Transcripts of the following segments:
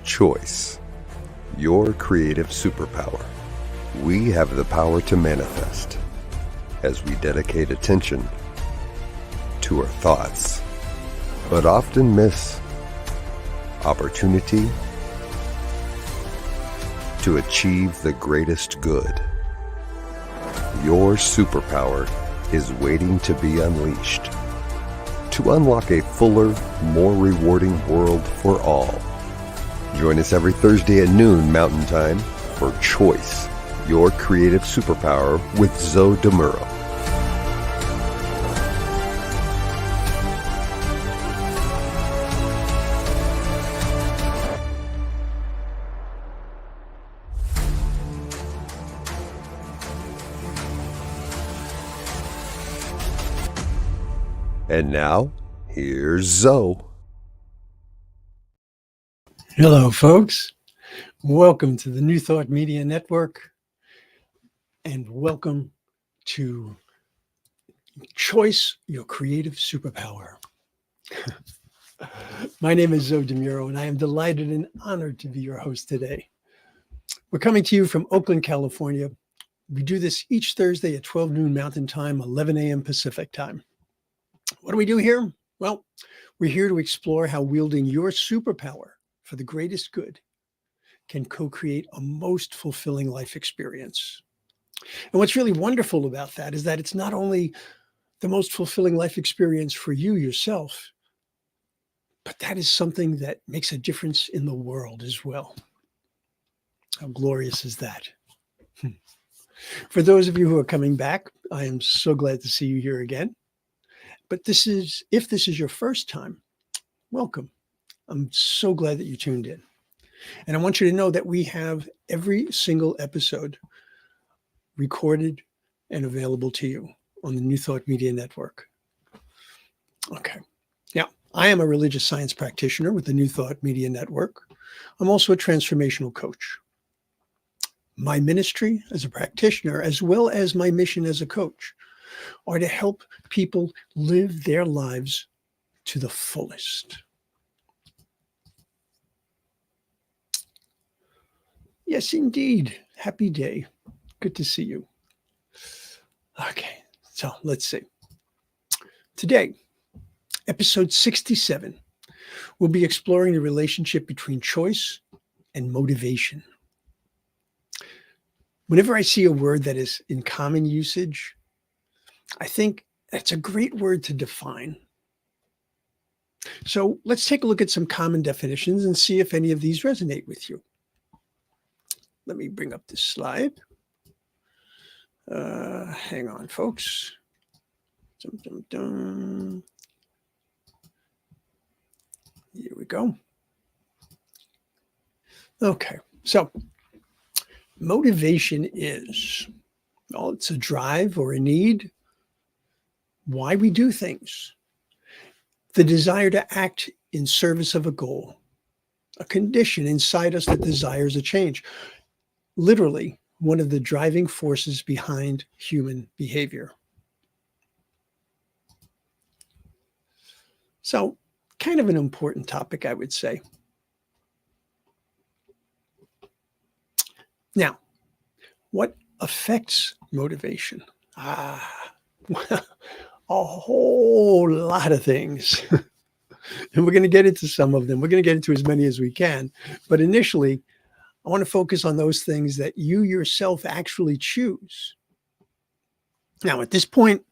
Choice, your creative superpower. We have the power to manifest as we dedicate attention to our thoughts, but often miss opportunity to achieve the greatest good. Your superpower is waiting to be unleashed to unlock a fuller, more rewarding world for all. Join us every Thursday at noon Mountain Time for Choice, your creative superpower with Zoe Muro. And now, here's Zoe. Hello, folks. Welcome to the New Thought Media Network, and welcome to Choice, Your Creative Superpower. My name is Zoe Muro, and I am delighted and honored to be your host today. We're coming to you from Oakland, California. We do this each Thursday at 12 noon Mountain Time, 11 a.m. Pacific Time. What do we do here? Well, we're here to explore how wielding your superpower for the greatest good can co-create a most fulfilling life experience. And what's really wonderful about that is that it's not only the most fulfilling life experience for you yourself, but that is something that makes a difference in the world as well. How glorious is that? For those of you who are coming back, I am so glad to see you here again. But if this is your first time, welcome. I'm so glad that you tuned in. And I want you to know that we have every single episode recorded and available to you on the New Thought Media Network. Okay. Now, I am a religious science practitioner with the New Thought Media Network. I'm also a transformational coach. My ministry as a practitioner, as well as my mission as a coach, are to help people live their lives to the fullest. Yes, indeed. Happy day. Good to see you. Okay, so let's see. Today, episode 67, we'll be exploring the relationship between choice and motivation. Whenever I see a word that is in common usage, I think that's a great word to define. So let's take a look at some common definitions and see if any of these resonate with you. Let me bring up this slide. Hang on, folks. Here we go. Okay, so motivation is, well, it's a drive or a need. Why we do things, the desire to act in service of a goal, a condition inside us that desires a change. Literally, one of the driving forces behind human behavior. So, kind of an important topic, I would say. Now, what affects motivation? A whole lot of things. And we're going to get into some of them. We're going to get into as many as we can. But initially, I want to focus on those things that you yourself actually choose. Now, at this point,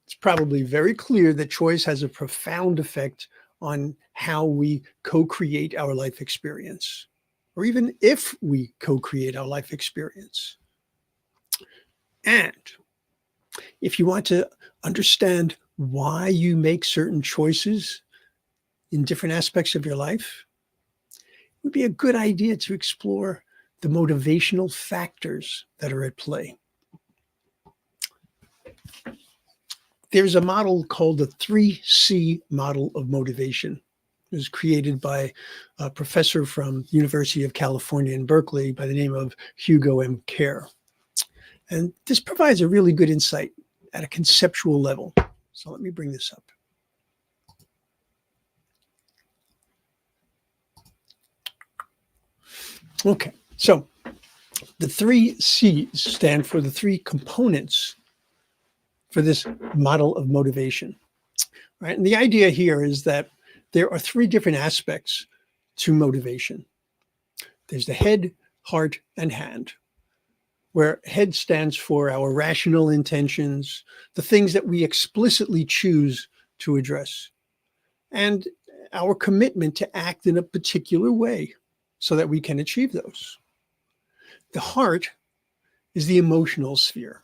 it's probably very clear that choice has a profound effect on how we co-create our life experience, or even if we co-create our life experience. And if you want to understand why you make certain choices in different aspects of your life, it would be a good idea to explore the motivational factors that are at play. There's a model called the 3C model of motivation. It was created by a professor from the University of California in Berkeley by the name of Hugo M. Kerr. And this provides a really good insight at a conceptual level. So let me bring this up. Okay, so the 3 C's stand for the 3 components for this model of motivation, right? And the idea here is that there are 3 different aspects to motivation. There's the head, heart, and hand, where head stands for our rational intentions, the things that we explicitly choose to address, and our commitment to act in a particular way so that we can achieve those. The heart is the emotional sphere.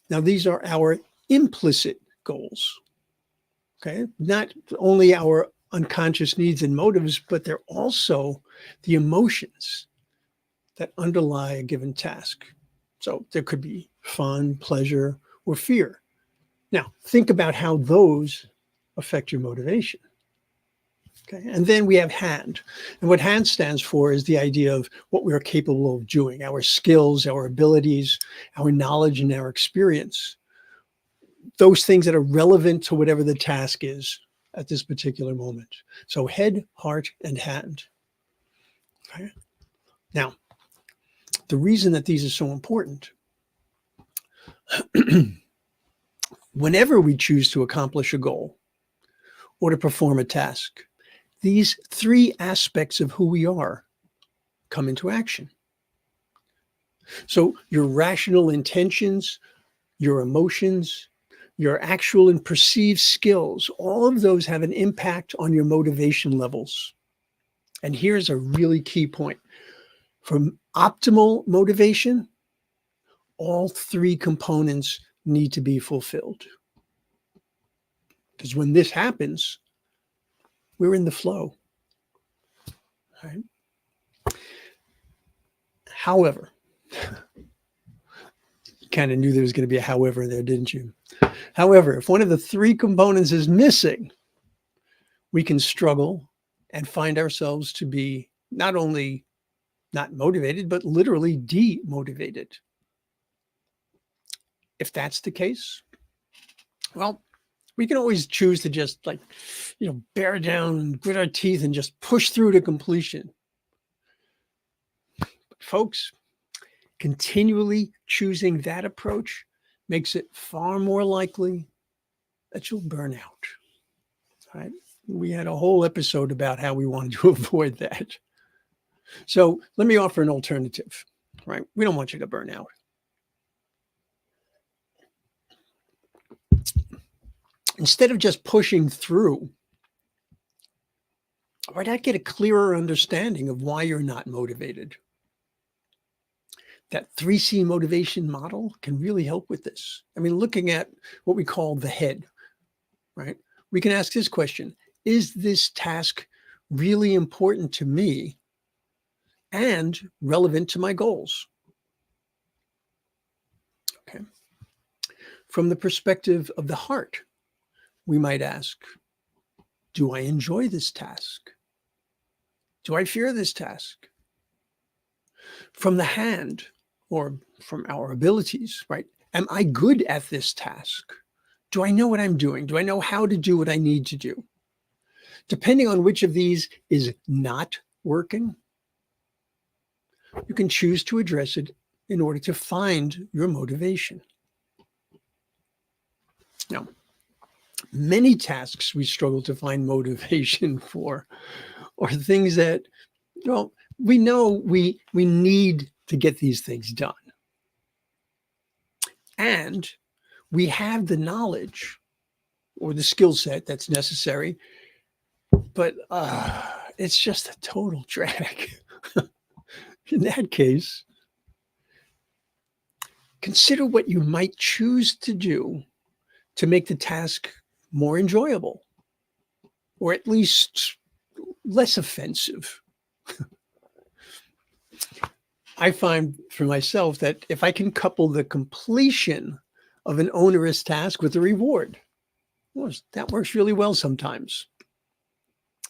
Now, these are our implicit goals, okay? Not only our unconscious needs and motives, but they're also the emotions that underlie a given task. So there could be fun, pleasure, or fear. Now, think about how those affect your motivation. Okay. And then we have hand. And what hand stands for is the idea of what we are capable of doing, our skills, our abilities, our knowledge, and our experience. Those things that are relevant to whatever the task is at this particular moment. So head, heart, and hand. Okay. Now, the reason that these are so important, whenever we choose to accomplish a goal or to perform a task, these 3 aspects of who we are come into action. So your rational intentions, your emotions, your actual and perceived skills, all of those have an impact on your motivation levels. And here's a really key point. From optimal motivation, all 3 components need to be fulfilled. Because when this happens, we're in the flow. Right? However, you kind of knew there was going to be a however there, didn't you? However, if one of the 3 components is missing, we can struggle and find ourselves to be not only not motivated, but literally demotivated. If that's the case, well, we can always choose to just bear down and grit our teeth and just push through to completion. But folks, continually choosing that approach makes it far more likely that you'll burn out. Right? We had a whole episode about how we wanted to avoid that. So let me offer an alternative. Right? We don't want you to burn out. Instead of just pushing through, why not get a clearer understanding of why you're not motivated? That 3C motivation model can really help with this. I mean, looking at what we call the head, right? We can ask this question: is this task really important to me and relevant to my goals? Okay. From the perspective of the heart, we might ask, do I enjoy this task? Do I fear this task? From the hand, or from our abilities, right? Am I good at this task? Do I know what I'm doing? Do I know how to do what I need to do? Depending on which of these is not working, you can choose to address it in order to find your motivation. Now, many tasks we struggle to find motivation for are things that, we know we need to get these things done. And we have the knowledge or the skill set that's necessary, but it's just a total drag. In that case, consider what you might choose to do to make the task more enjoyable, or at least less offensive. I find for myself that if I can couple the completion of an onerous task with a reward, well, that works really well sometimes.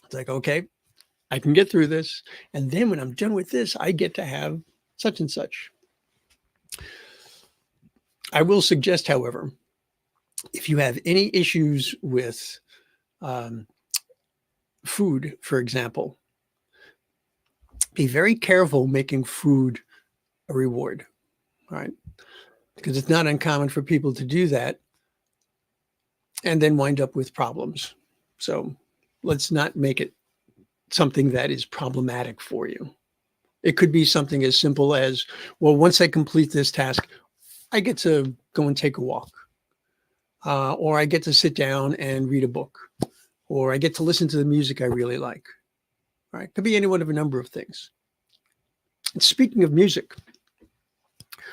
It's like, okay, I can get through this. And then when I'm done with this, I get to have such and such. I will suggest, however, if you have any issues with food, for example, be very careful making food a reward, right? Because it's not uncommon for people to do that and then wind up with problems. So let's not make it something that is problematic for you. It could be something as simple as, well, once I complete this task, I get to go and take a walk, or I get to sit down and read a book, or I get to listen to the music I really like. Right? Could be any one of a number of things. And speaking of music,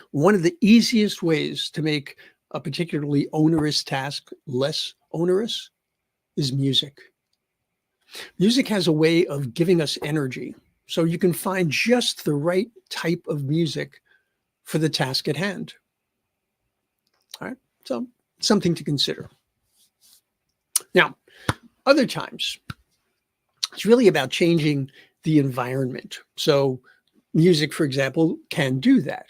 one of the easiest ways to make a particularly onerous task less onerous is music. Music has a way of giving us energy. So you can find just the right type of music for the task at hand. All right. So something to consider. Now, other times, it's really about changing the environment. So music, for example, can do that.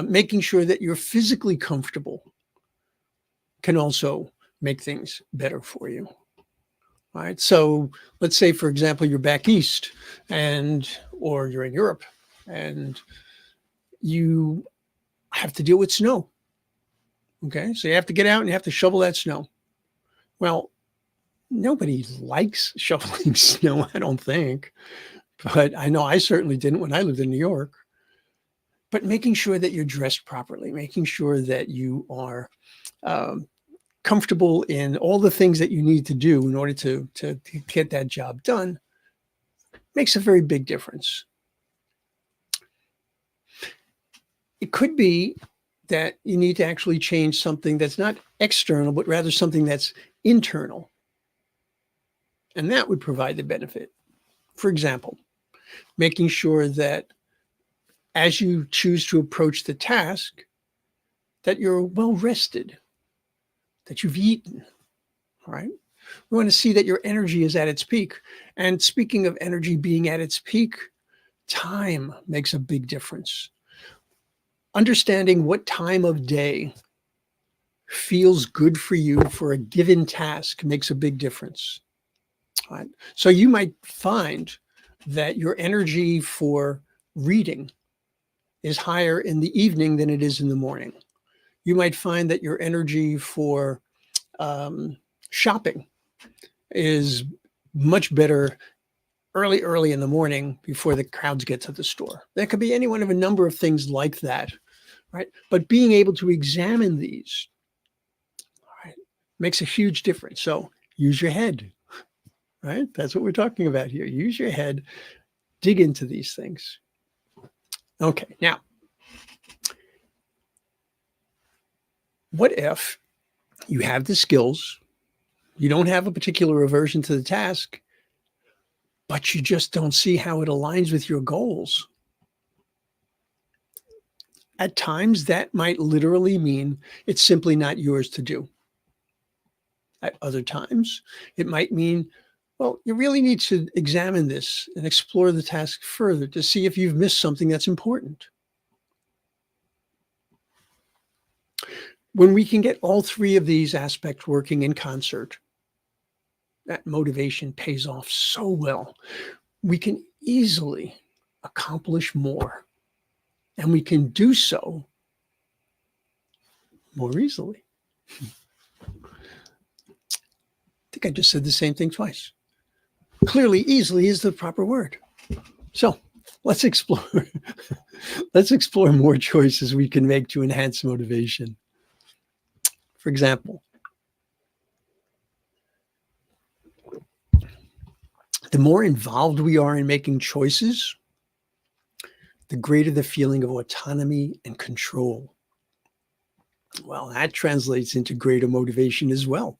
Making sure that you're physically comfortable can also make things better for you. All right. So let's say, for example, you're back east or you're in Europe and you have to deal with snow. Okay. So you have to get out and you have to shovel that snow. Well, nobody likes shoveling snow, I don't think. But I know I certainly didn't when I lived in New York. But making sure that you're dressed properly, making sure that you are comfortable in all the things that you need to do in order to get that job done makes a very big difference. It could be that you need to actually change something that's not external, but rather something that's internal. And that would provide the benefit. For example, making sure that as you choose to approach the task, that you're well rested, that you've eaten, all right? We want to see that your energy is at its peak. And speaking of energy being at its peak, time makes a big difference. Understanding what time of day feels good for you for a given task makes a big difference. All right? So you might find that your energy for reading is higher in the evening than it is in the morning. You might find that your energy for shopping is much better early in the morning before the crowds get to the store. That could be any one of a number of things like that, right? But being able to examine these, right, makes a huge difference. So use your head, right? That's what we're talking about here. Use your head, dig into these things. Okay, now, what if you have the skills, you don't have a particular aversion to the task, but you just don't see how it aligns with your goals? At times, that might literally mean it's simply not yours to do. At other times, it might mean, well, you really need to examine this and explore the task further to see if you've missed something that's important. When we can get all three of these aspects working in concert, that motivation pays off so well. We can easily accomplish more, and we can do so more easily. I think I just said the same thing twice. Clearly, easily is the proper word. So let's explore. Let's explore more choices we can make to enhance motivation. For example, the more involved we are in making choices, the greater the feeling of autonomy and control. Well, that translates into greater motivation as well.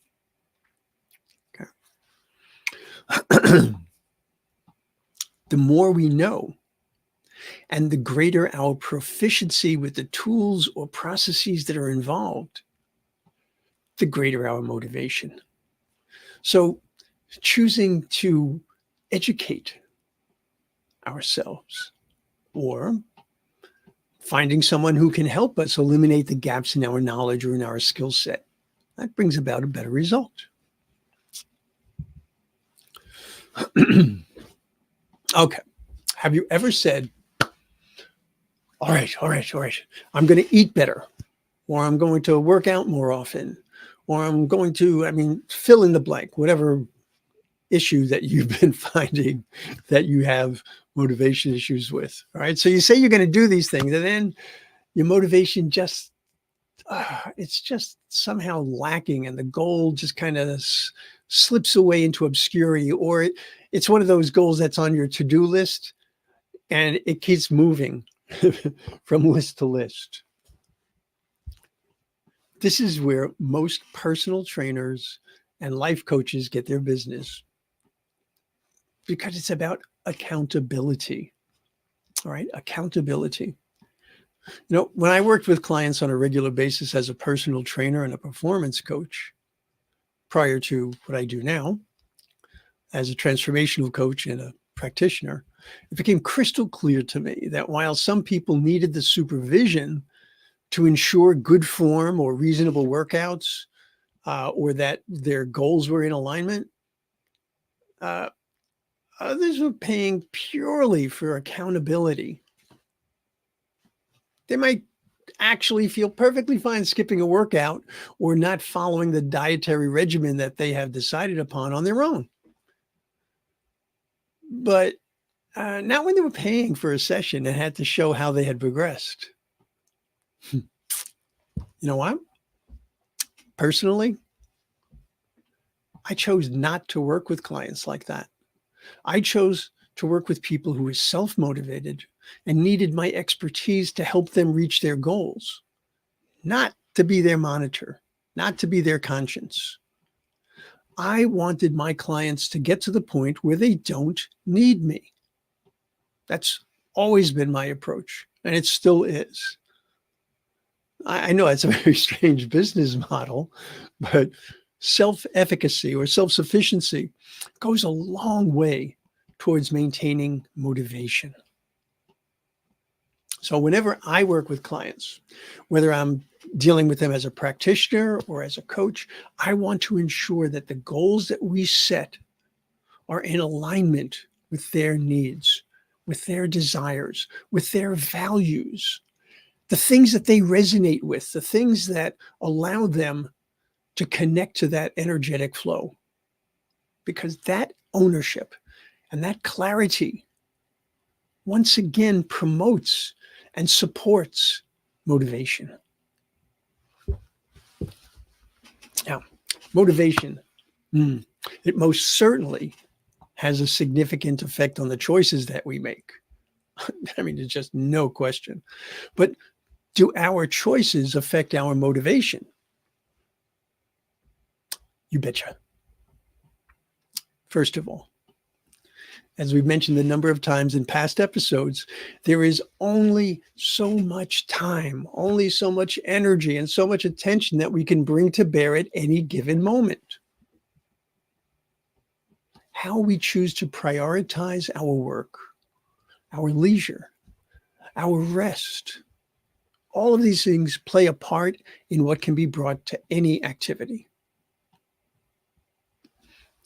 Okay. The more we know, and the greater our proficiency with the tools or processes that are involved, the greater our motivation. So choosing to educate ourselves or finding someone who can help us eliminate the gaps in our knowledge or in our skill set, that brings about a better result. Okay. Have you ever said, all right, I'm going to eat better, or I'm going to work out more often, or I'm going to, fill in the blank, whatever issue that you've been finding that you have motivation issues with. All right. So you say you're going to do these things, and then your motivation just, it's just somehow lacking, and the goal just kind of slips away into obscurity, or it's one of those goals that's on your to-do list and it keeps moving from list to list. This is where most personal trainers and life coaches get their business, because it's about accountability. All right, accountability. When I worked with clients on a regular basis as a personal trainer and a performance coach, prior to what I do now as a transformational coach and a practitioner, it became crystal clear to me that while some people needed the supervision to ensure good form or reasonable workouts, or that their goals were in alignment, others were paying purely for accountability. They might actually feel perfectly fine skipping a workout or not following the dietary regimen that they have decided upon on their own. But not when they were paying for a session and had to show how they had progressed. You know what? Personally, I chose not to work with clients like that. I chose to work with people who were self-motivated and needed my expertise to help them reach their goals, not to be their monitor, not to be their conscience. I wanted my clients to get to the point where they don't need me. That's always been my approach, and it still is. I know it's a very strange business model, but self-efficacy or self-sufficiency goes a long way towards maintaining motivation. So whenever I work with clients, whether I'm dealing with them as a practitioner or as a coach, I want to ensure that the goals that we set are in alignment with their needs, with their desires, with their values, the things that they resonate with, the things that allow them to connect to that energetic flow. Because that ownership and that clarity once again promotes and supports motivation. Now, motivation, it most certainly has a significant effect on the choices that we make. There's just no question. But do our choices affect our motivation? You betcha. First of all, as we've mentioned a number of times in past episodes, there is only so much time, only so much energy, and so much attention that we can bring to bear at any given moment. How we choose to prioritize our work, our leisure, our rest, all of these things play a part in what can be brought to any activity.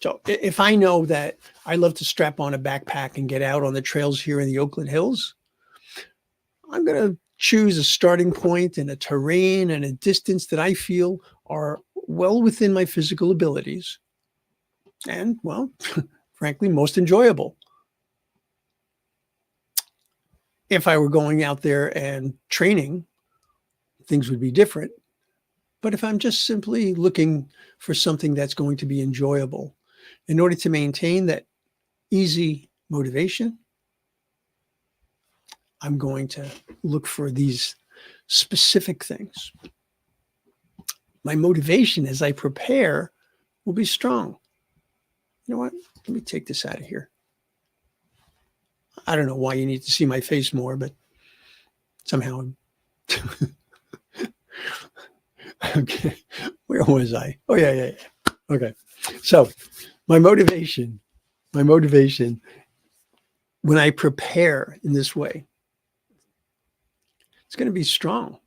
So if I know that I love to strap on a backpack and get out on the trails here in the Oakland Hills, I'm going to choose a starting point and a terrain and a distance that I feel are well within my physical abilities and, well, frankly, most enjoyable. If I were going out there and training, things would be different. But if I'm just simply looking for something that's going to be enjoyable, in order to maintain that easy motivation, I'm going to look for these specific things. My motivation as I prepare will be strong. You know what? Let me take this out of here. I don't know why you need to see my face more, but somehow. Okay. Where was I? Oh, yeah. Okay. So my motivation, when I prepare in this way, it's going to be strong.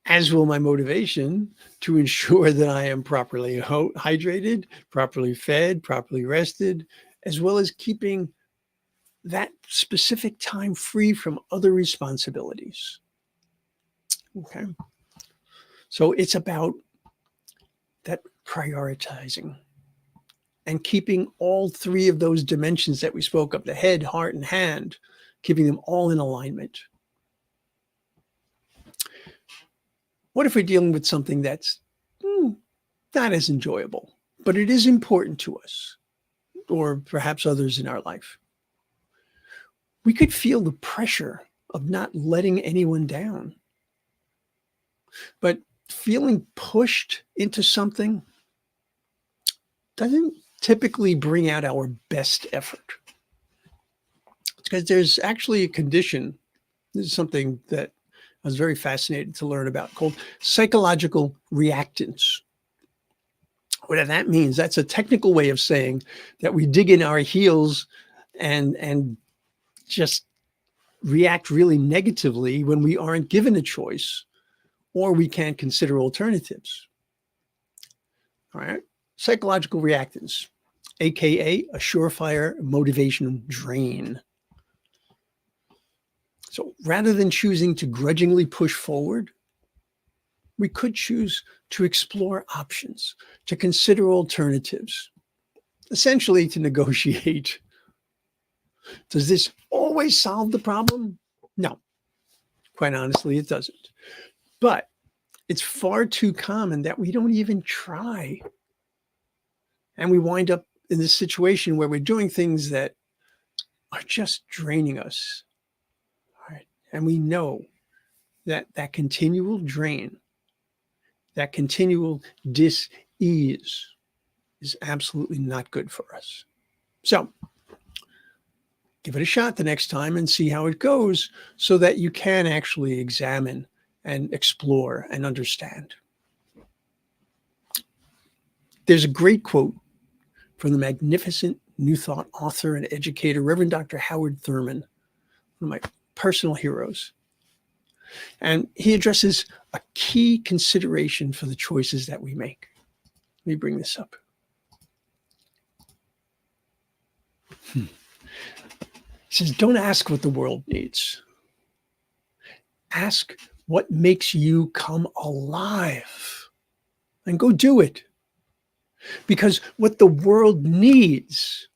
As will my motivation to ensure that I am properly hydrated, properly fed, properly rested, as well as keeping that specific time free from other responsibilities. Okay. So it's about that prioritizing and keeping all three of those dimensions that we spoke of, the head, heart, and hand, keeping them all in alignment. What if we're dealing with something that's not as enjoyable, but it is important to us, or perhaps others in our life? We could feel the pressure of not letting anyone down. But feeling pushed into something doesn't typically bring out our best effort. Because there's actually a condition, this is something that I was very fascinated to learn about, called psychological reactance. Whatever that means, that's a technical way of saying that we dig in our heels and just react really negatively when we aren't given a choice or we can't consider alternatives. All right. Psychological reactance, aka a surefire motivation drain. So rather than choosing to grudgingly push forward, we could choose to explore options, to consider alternatives, essentially to negotiate. Does this always solve the problem? No, quite honestly, it doesn't. But it's far too common that we don't even try. And we wind up in this situation where we're doing things that are just draining us. All right. And we know that that continual drain, that continual dis-ease is absolutely not good for us. So give it a shot the next time and see how it goes so that you can actually examine and explore and understand. There's a great quote from the magnificent New Thought author and educator, Reverend Dr. Howard Thurman, one of my personal heroes. And he addresses a key consideration for the choices that we make. Let me bring this up. He says, don't ask what the world needs. Ask what makes you come alive and go do it. Because what the world needs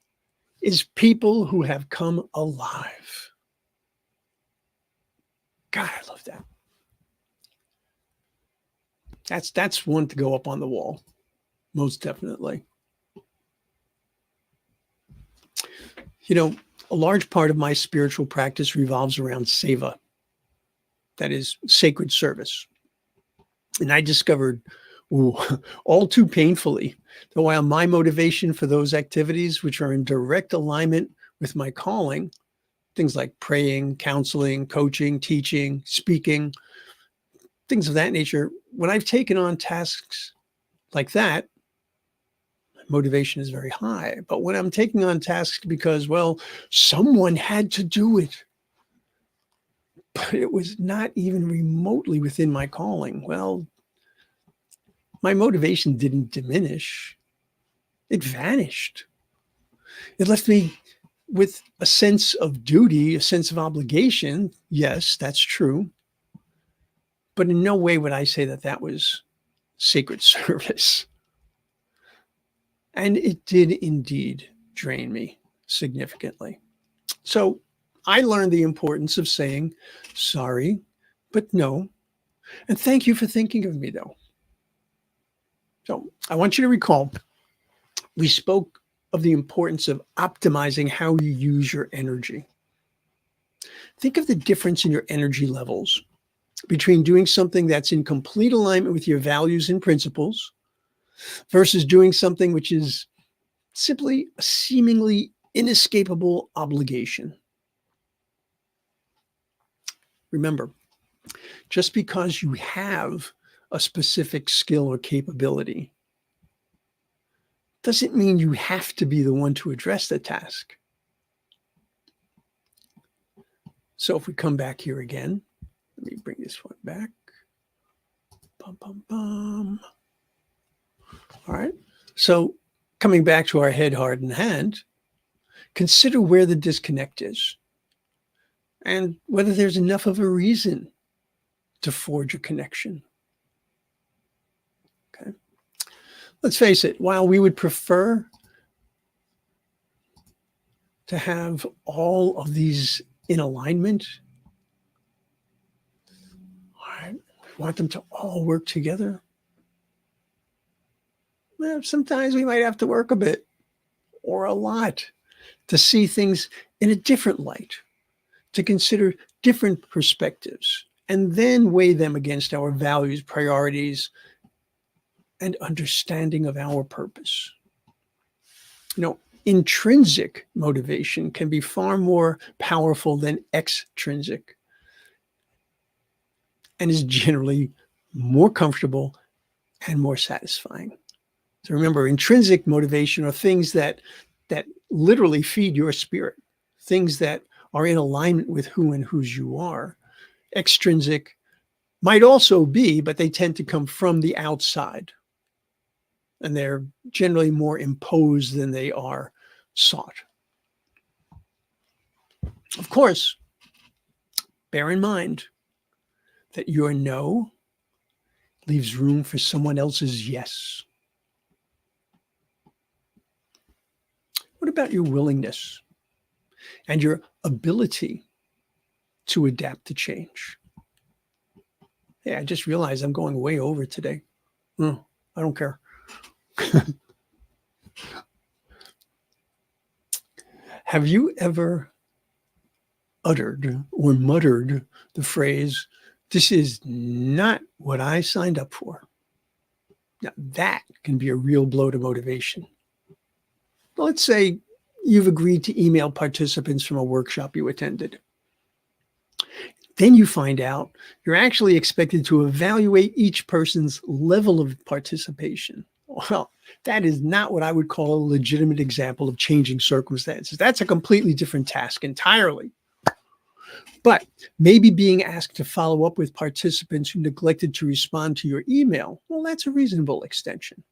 is people who have come alive. God, I love that. That's one to go up on the wall, most definitely. You know, a large part of my spiritual practice revolves around seva, that is sacred service. And I discovered, all too painfully, that while my motivation for those activities, which are in direct alignment with my calling, things like praying, counseling, coaching, teaching, speaking, things of that nature, when I've taken on tasks like that, motivation is very high. But when I'm taking on tasks because, well, someone had to do it, but it was not even remotely within my calling, well, my motivation didn't diminish. It vanished. It left me with a sense of duty, a sense of obligation. Yes, that's true. But in no way would I say that that was sacred service. And it did indeed drain me significantly. So I learned the importance of saying sorry, but no. And thank you for thinking of me, though. So I want you to recall, we spoke of the importance of optimizing how you use your energy. Think of the difference in your energy levels between doing something that's in complete alignment with your values and principles versus doing something which is simply a seemingly inescapable obligation. Remember, just because you have a specific skill or capability doesn't mean you have to be the one to address the task. So if we come back here again, let me bring this one back. Bum, bum, bum. All right. So coming back to our head, heart, and hand, Consider where the disconnect is and whether there's enough of a reason to forge a connection. Okay. Let's face it, while we would prefer to have all of these in alignment, all right, we want them to all work together. Well, sometimes we might have to work a bit or a lot to see things in a different light, to consider different perspectives, and then weigh them against our values, priorities, and understanding of our purpose. Intrinsic motivation can be far more powerful than extrinsic and is generally more comfortable and more satisfying. So remember, intrinsic motivation are things that literally feed your spirit, things that are in alignment with who and whose you are. Extrinsic might also be, but they tend to come from the outside. And they're generally more imposed than they are sought. Of course, bear in mind that your no leaves room for someone else's yes. What about your willingness and your ability to adapt to change? Yeah, I just realized I'm going way over today. I don't care. Have you ever uttered or muttered the phrase, "This is not what I signed up for"? Now, that can be a real blow to motivation. Well, let's say you've agreed to email participants from a workshop you attended. Then you find out you're actually expected to evaluate each person's level of participation. Well, that is not what I would call a legitimate example of changing circumstances. That's a completely different task entirely. But maybe being asked to follow up with participants who neglected to respond to your email, well, that's a reasonable extension.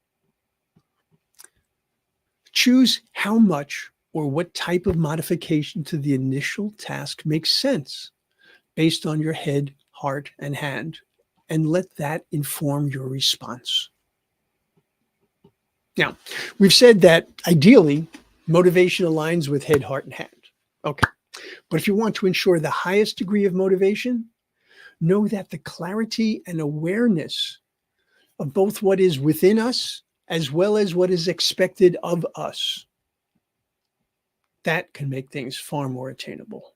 Choose how much or what type of modification to the initial task makes sense based on your head, heart, and hand, and let that inform your response. Now, we've said that ideally, motivation aligns with head, heart, and hand. Okay. But if you want to ensure the highest degree of motivation, know that the clarity and awareness of both what is within us as well as what is expected of us, that can make things far more attainable.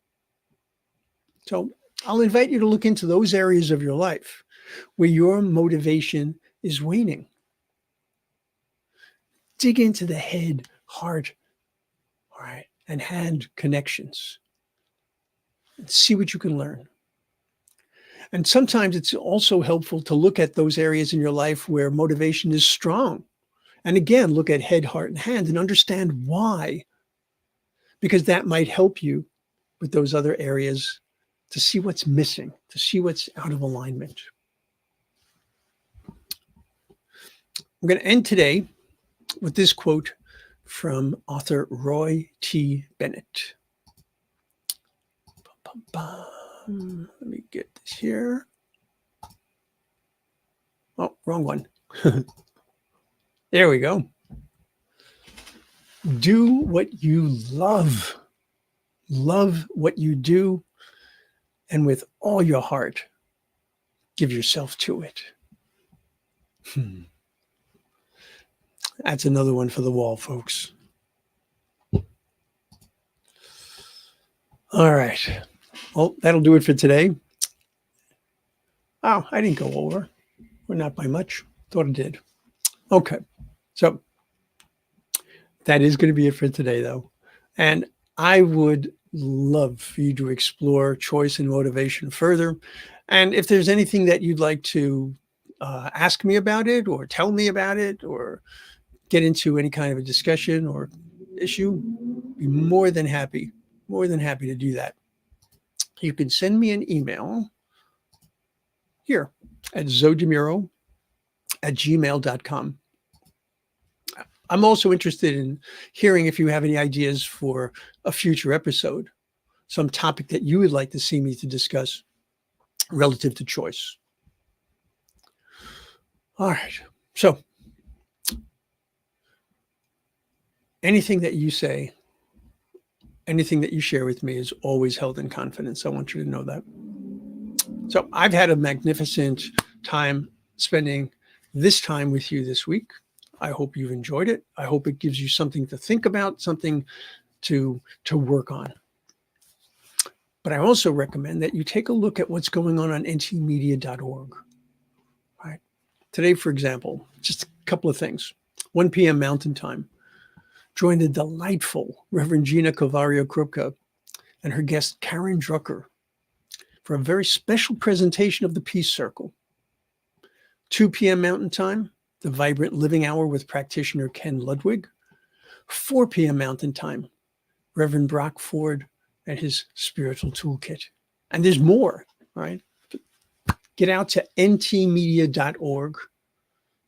So I'll invite you to look into those areas of your life where your motivation is waning. Dig into the head, heart, all right, and hand connections and see what you can learn. And sometimes it's also helpful to look at those areas in your life where motivation is strong. And again, look at head, heart, and hand and understand why, because that might help you with those other areas to see what's missing, to see what's out of alignment. I'm going to end today with this quote from author Roy T. Bennett. Let me get this here. Oh, wrong one. There we go. Do what you love. Love what you do. And with all your heart, give yourself to it. That's another one for the wall, folks. All right. Well, that'll do it for today. Oh, I didn't go over. We're not by much. Thought I did. Okay. So that is going to be it for today, though. And I would love for you to explore choice and motivation further. And if there's anything that you'd like to ask me about it or tell me about it or get into any kind of a discussion or issue, be more than happy to do that. You can send me an email here at zodemuro@gmail.com. I'm also interested in hearing if you have any ideas for a future episode, some topic that you would like to see me to discuss relative to choice. All right. So anything that you say, anything that you share with me is always held in confidence. I want you to know that. So I've had a magnificent time spending this time with you this week. I hope you've enjoyed it. I hope it gives you something to think about, something to work on. But I also recommend that you take a look at what's going on ntmedia.org. Right? Today, for example, just a couple of things. 1 p.m. Mountain Time. Join the delightful Reverend Gina Kovario-Krupka and her guest Karen Drucker for a very special presentation of the Peace Circle. 2 p.m. Mountain Time, the Vibrant Living Hour with practitioner Ken Ludwig. 4 p.m. Mountain Time, Reverend Brock Ford and his spiritual toolkit. And there's more, right? Get out to ntmedia.org,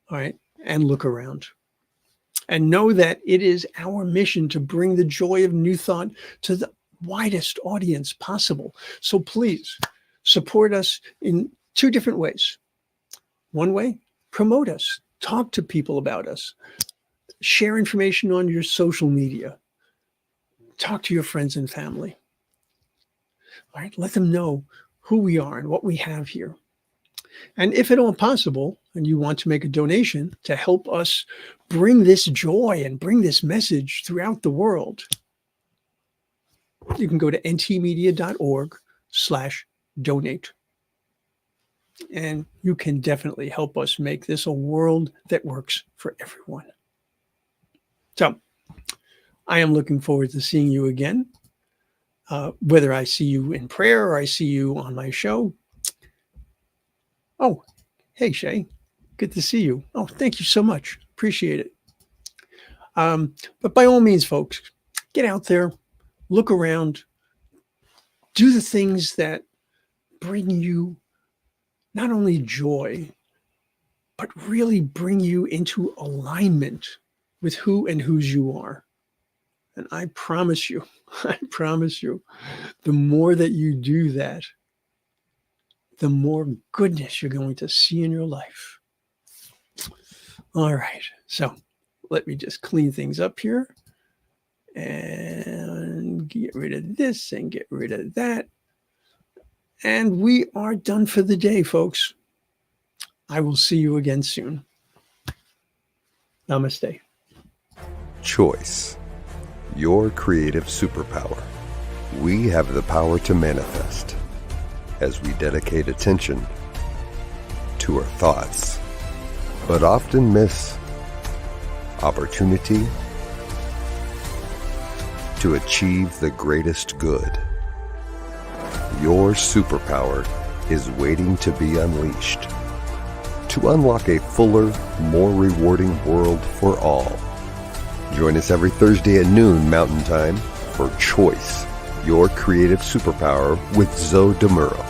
all right, and look around. And know that it is our mission to bring the joy of new thought to the widest audience possible. So please support us in 2 different ways. One way, promote us, talk to people about us, share information on your social media, talk to your friends and family. All right, let them know who we are and what we have here. And if at all possible, and you want to make a donation to help us bring this joy and bring this message throughout the world, you can go to ntmedia.org/donate. And you can definitely help us make this a world that works for everyone. So I am looking forward to seeing you again, whether I see you in prayer or I see you on my show. Oh, hey, Shay. Good to see you. Oh, thank you so much. Appreciate it. But by all means, folks, get out there, look around, do the things that bring you not only joy, but really bring you into alignment with who and whose you are. And I promise you, the more that you do that, the more goodness you're going to see in your life. All right. So let me just clean things up here and get rid of this and get rid of that. And we are done for the day, folks. I will see you again soon. Namaste. Choice, your creative superpower. We have the power to manifest as we dedicate attention to our thoughts, but often miss opportunity to achieve the greatest good. Your superpower is waiting to be unleashed to unlock a fuller, more rewarding world for all. Join us every Thursday at noon Mountain Time for Choice, your creative superpower with Zo Muro.